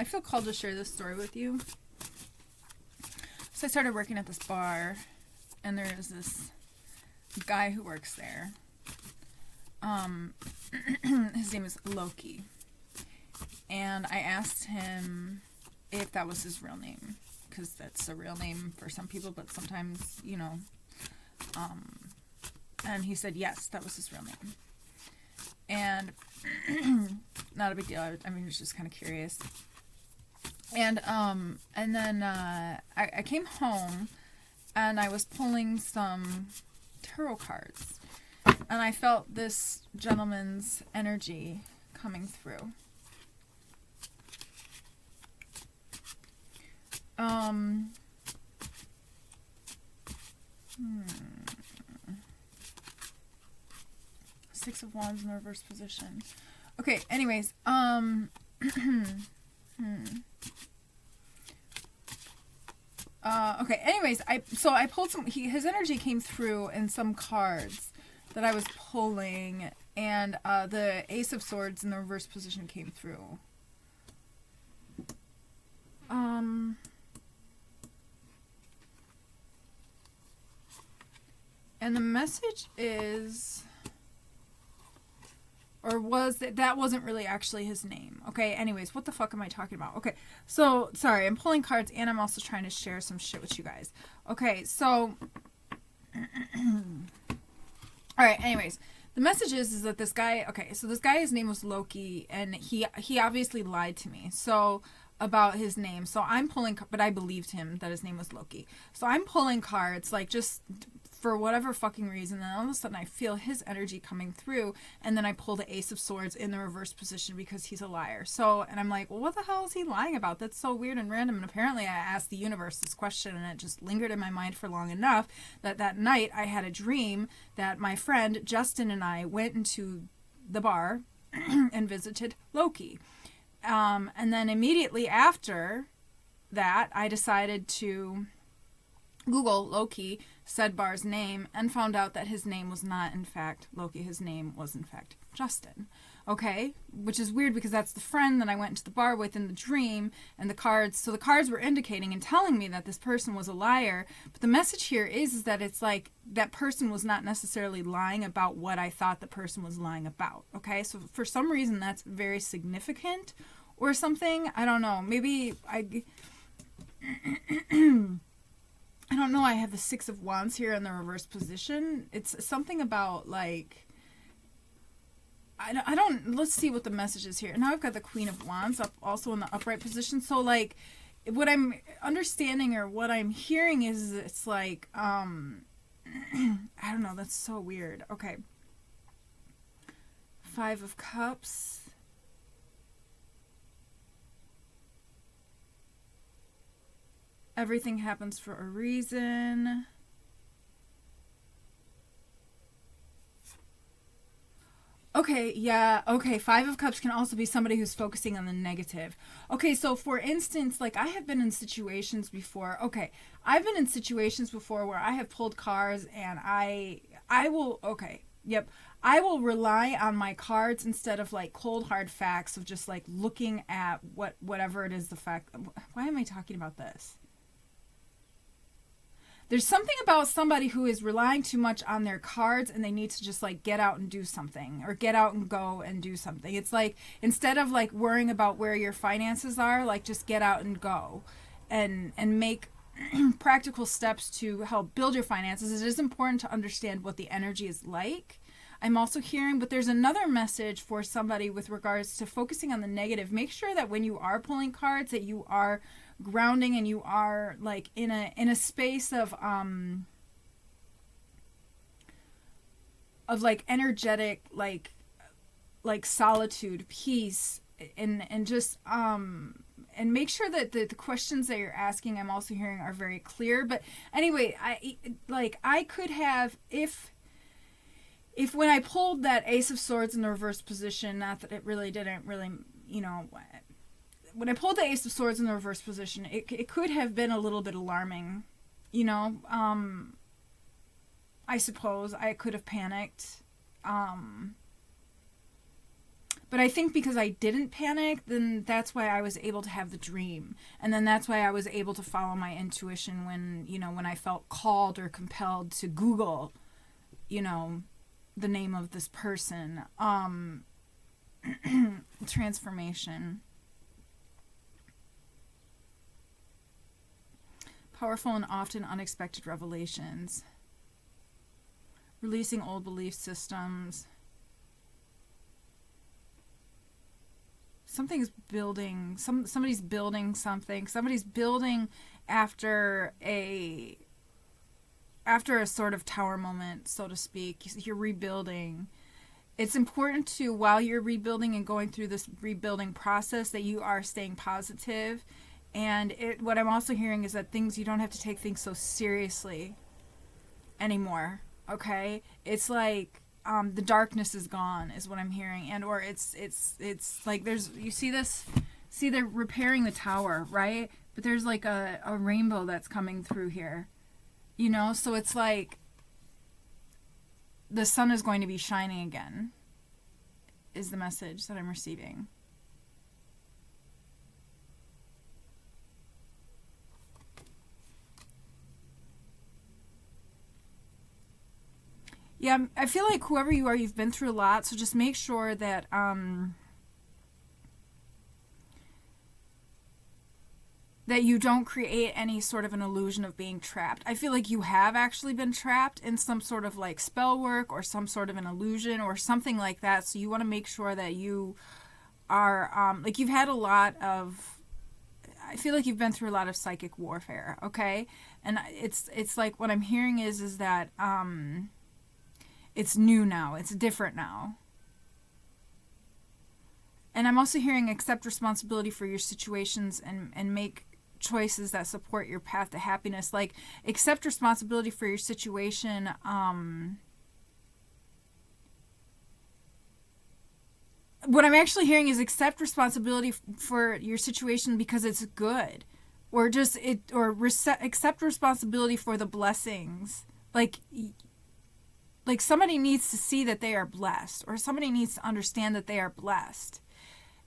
I feel called to share this story with you. So I started working at this bar, and there is this guy who works there. His name is Loki. And I asked him if that was his real name, because that's a real name for some people, but sometimes, you know, and he said yes, that was his real name. And not a big deal. I mean, he was just kind of curious. And then I came home, and I was pulling some tarot cards, and I felt this gentleman's energy coming through. Six of Wands in the reverse position. Okay, anyways, okay, anyways, I pulled some, his energy came through in some cards that I was pulling, and the Ace of Swords in the reverse position came through. And the message is, or was that wasn't really actually his name. Okay, anyways, what the fuck am I talking about? Okay, so, sorry, I'm pulling cards, and I'm also trying to share some shit with you guys. Okay, so, alright, anyways, the message is that this guy, okay, so this guy, his name was Loki, and he obviously lied to me, so, about his name. So I'm pulling, but I believed him that his name was Loki. So I'm pulling cards, like, just for whatever fucking reason, and all of a sudden I feel his energy coming through, and then I pull the Ace of Swords in the reverse position because he's a liar. So, and I'm like, well, what the hell is he lying about? That's so weird and random. And apparently I asked the universe this question, and it just lingered in my mind for long enough that night I had a dream that my friend Justin and I went into the bar and visited Loki. And then immediately after that, I decided to Google Loki, said bar's name, and found out that his name was not, in fact, Loki. His name was, in fact, Justin. Okay? Which is weird because that's the friend that I went into the bar with in the dream, and the cards, so the cards were indicating and telling me that this person was a liar. But the message here is that it's like that person was not necessarily lying about what I thought the person was lying about. Okay? So for some reason that's very significant or something. I don't know. Maybe I don't know. I have the Six of Wands here in the reverse position. It's something about, like, I don't, let's see what the message is here. Now I've got the Queen of Wands up also in the upright position. So, like, what I'm understanding or what I'm hearing is it's like, I don't know. That's so weird. Okay. Five of Cups. Everything happens for a reason. Okay, yeah, okay, Five of Cups can also be somebody who's focusing on the negative. Okay, so for instance, like, I have been in situations before, I've been in situations before where I have pulled cards and I will, I will rely on my cards instead of, like, cold hard facts of just, like, looking at whatever it is the fact. Why am I talking about this? There's something about somebody who is relying too much on their cards and they need to just, like, get out and do something, or get out and go and do something. It's like, instead of, like, worrying about where your finances are, like, just get out and go and make practical steps to help build your finances. It is important to understand what the energy is like. I'm also hearing, but there's another message for somebody with regards to focusing on the negative. Make sure that when you are pulling cards that you are grounding and you are, like, in a space of like energetic, like solitude, peace, and just and make sure that the questions that you're asking, I'm also hearing, are very clear. But anyway, I could have, if when I pulled that Ace of Swords in the reverse position, not that it really didn't really, you know, when I pulled the Ace of Swords in the reverse position, it could have been a little bit alarming, you know. I suppose I could have panicked. But But I think because I didn't panic, then that's why I was able to have the dream. And then that's why I was able to follow my intuition when, you know, when I felt called or compelled to Google, you know, the name of this person. Transformation. Powerful and often unexpected revelations. Releasing old belief systems. Something's building. Somebody's building something. Somebody's building after a sort of tower moment, so to speak. You're rebuilding. It's important to, while you're rebuilding and going through this rebuilding process, that you are staying positive. And what I'm also hearing is that you don't have to take things so seriously anymore. Okay? It's like the darkness is gone, is what I'm hearing. And or it's like you see they're repairing the tower, right? But there's like a rainbow that's coming through here. You know, so it's like the sun is going to be shining again, is the message that I'm receiving. Yeah, I feel like whoever you are, you've been through a lot, so just make sure that that you don't create any sort of an illusion of being trapped. I feel like you have actually been trapped in some sort of like spell work or some sort of an illusion or something like that. So you want to make sure that you are, like you've had a lot of, I feel like you've been through a lot of psychic warfare, okay? And it's like what I'm hearing is that it's new now. It's different now. And I'm also hearing accept responsibility for your situations and make choices that support your path to happiness. Like, accept responsibility for your situation. What I'm actually hearing is accept responsibility for your situation because it's good. Or just accept responsibility for the blessings. Like somebody needs to see that they are blessed, or somebody needs to understand that they are blessed.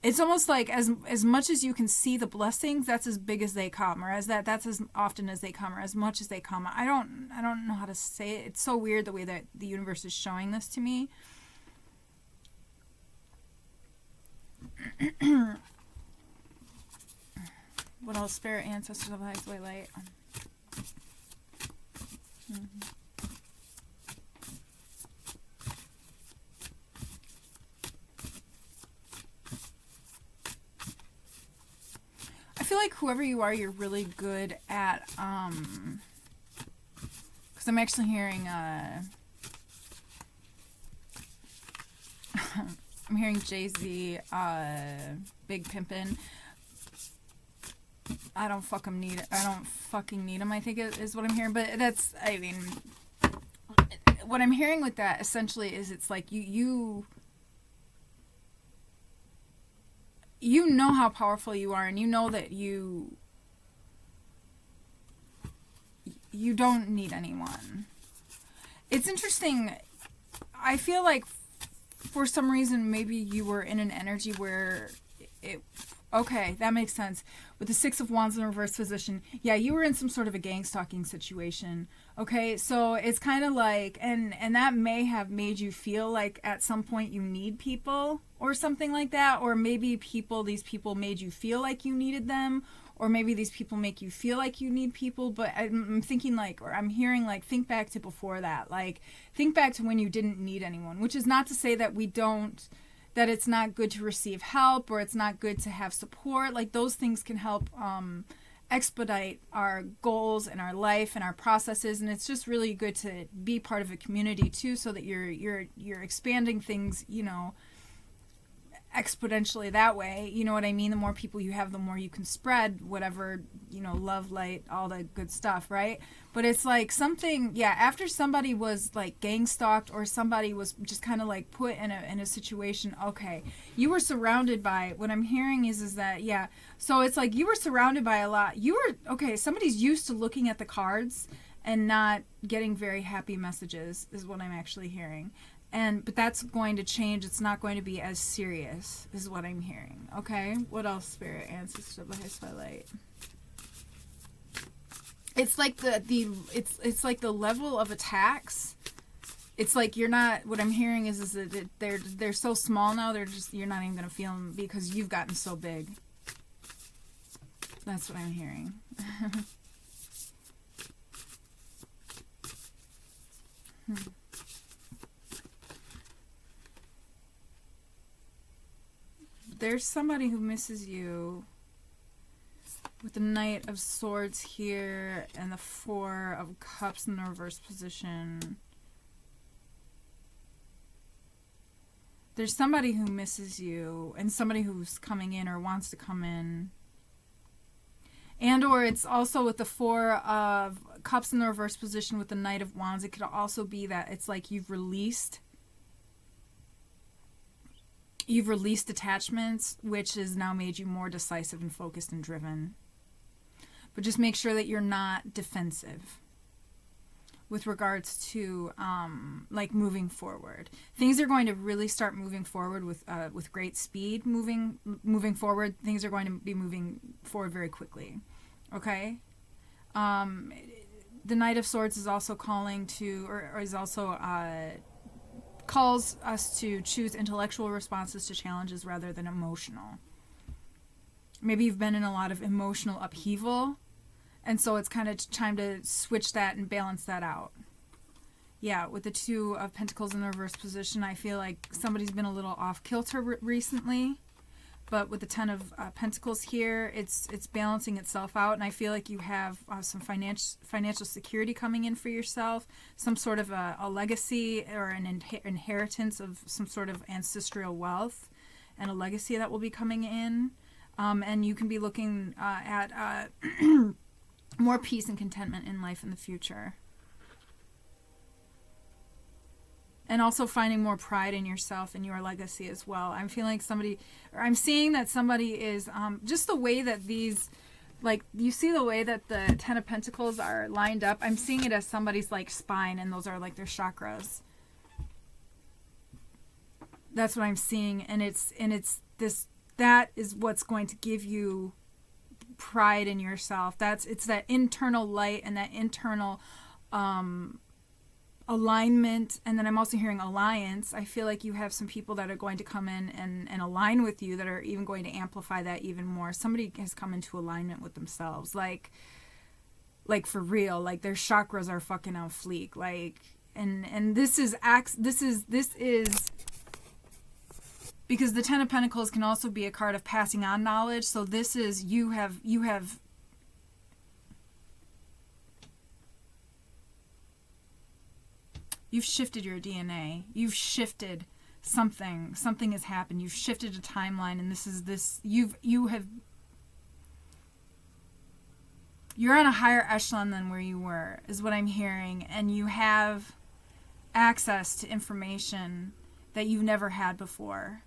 It's almost like as much as you can see the blessings, that's as big as they come, or that's as often as they come, or as much as they come. I don't know how to say it. It's so weird the way that the universe is showing this to me. What else? Spirit, ancestors of the highest white light. I feel like whoever you are, you're really good at, because I'm actually hearing, I'm hearing Jay-Z, Big Pimpin'. I don't fucking need him, I think is what I'm hearing. But that's, I mean, what I'm hearing with that essentially is it's like you know how powerful you are, and you know that you don't need anyone. It's interesting. I feel like for some reason maybe you were in an energy where okay, that makes sense. With the Six of Wands in reverse position, yeah, you were in some sort of a gang stalking situation. Okay, so it's kind of like, and that may have made you feel like at some point you need people or something like that, or maybe these people made you feel like you needed them, or maybe these people make you feel like you need people. But I'm thinking like, or I'm hearing like, think back to before that. Like, think back to when you didn't need anyone, which is not to say that that it's not good to receive help, or it's not good to have support. Like, those things can help expedite our goals and our life and our processes, and it's just really good to be part of a community too, so that you're expanding things, you know, exponentially that way. You know what I mean? The more people you have, the more you can spread whatever, you know, love, light, all the good stuff, right? But it's like something, yeah, after somebody was like gang stalked, or somebody was just kind of like put in a situation, okay, you were surrounded by, what I'm hearing is that, yeah, so it's like you were surrounded by a lot. Somebody's used to looking at the cards and not getting very happy messages is what I'm actually hearing. But that's going to change. It's not going to be as serious, is what I'm hearing. Okay? What else, Spirit? Ancestral by Twilight. It's like it's like the level of attacks. It's like you're not. What I'm hearing is that they're so small now. You're not even gonna feel them because you've gotten so big. That's what I'm hearing. There's somebody who misses you with the Knight of Swords here and the Four of Cups in the reverse position. There's somebody who misses you and somebody who's coming in or wants to come in. And or it's also with the Four of Cups in the reverse position with the Knight of Wands. It could also be that it's like you've released attachments, which has now made you more decisive and focused and driven. But just make sure that you're not defensive with regards to like moving forward. Things are going to really start moving forward with great speed. Moving forward, things are going to be moving forward very quickly. Okay. The Knight of Swords is also calling to, or is also calls us to choose intellectual responses to challenges rather than emotional. Maybe you've been in a lot of emotional upheaval, and so it's kind of time to switch that and balance that out. Yeah, with the Two of Pentacles in the reverse position, I feel like somebody's been a little off kilter recently. But with the Ten of Pentacles here, it's balancing itself out, and I feel like you have some financial security coming in for yourself, some sort of a legacy or an inheritance of some sort of ancestral wealth, and a legacy that will be coming in, and you can be looking at more peace and contentment in life in the future. And also finding more pride in yourself and your legacy as well. I'm feeling I'm seeing that somebody is, just the way that these, like, you see the way that the Ten of Pentacles are lined up. I'm seeing it as somebody's, like, spine, and those are, like, their chakras. That's what I'm seeing. And that is what's going to give you pride in yourself. It's that internal light and that internal, alignment. And then I'm also hearing alliance. I feel like you have some people that are going to come in and align with you that are even going to amplify that even more. Somebody has come into alignment with themselves, like for real, like their chakras are fucking on fleek, like, and this is because the Ten of Pentacles can also be a card of passing on knowledge. So this is you've shifted your DNA. You've shifted something. Something has happened. You've shifted a timeline, and you're on a higher echelon than where you were, is what I'm hearing, and you have access to information that you've never had before.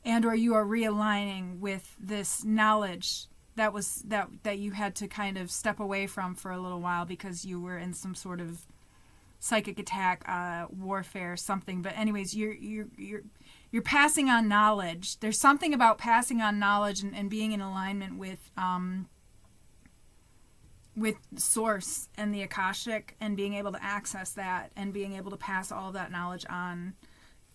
And or you are realigning with this knowledge that you had to kind of step away from for a little while because you were in some sort of psychic attack, warfare, something. But anyways, you're passing on knowledge. There's something about passing on knowledge and being in alignment with source and the Akashic, and being able to access that and being able to pass all of that knowledge on.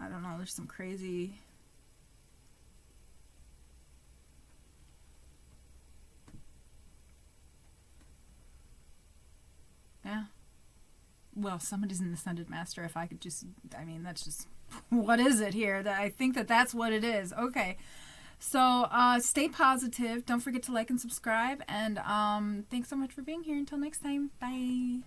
I don't know, there's some crazy... Yeah. Well, somebody's an Ascended Master. If I could just, that's just, what is it here? I think that's what it is. Okay. So, stay positive. Don't forget to like and subscribe. And thanks so much for being here. Until next time. Bye.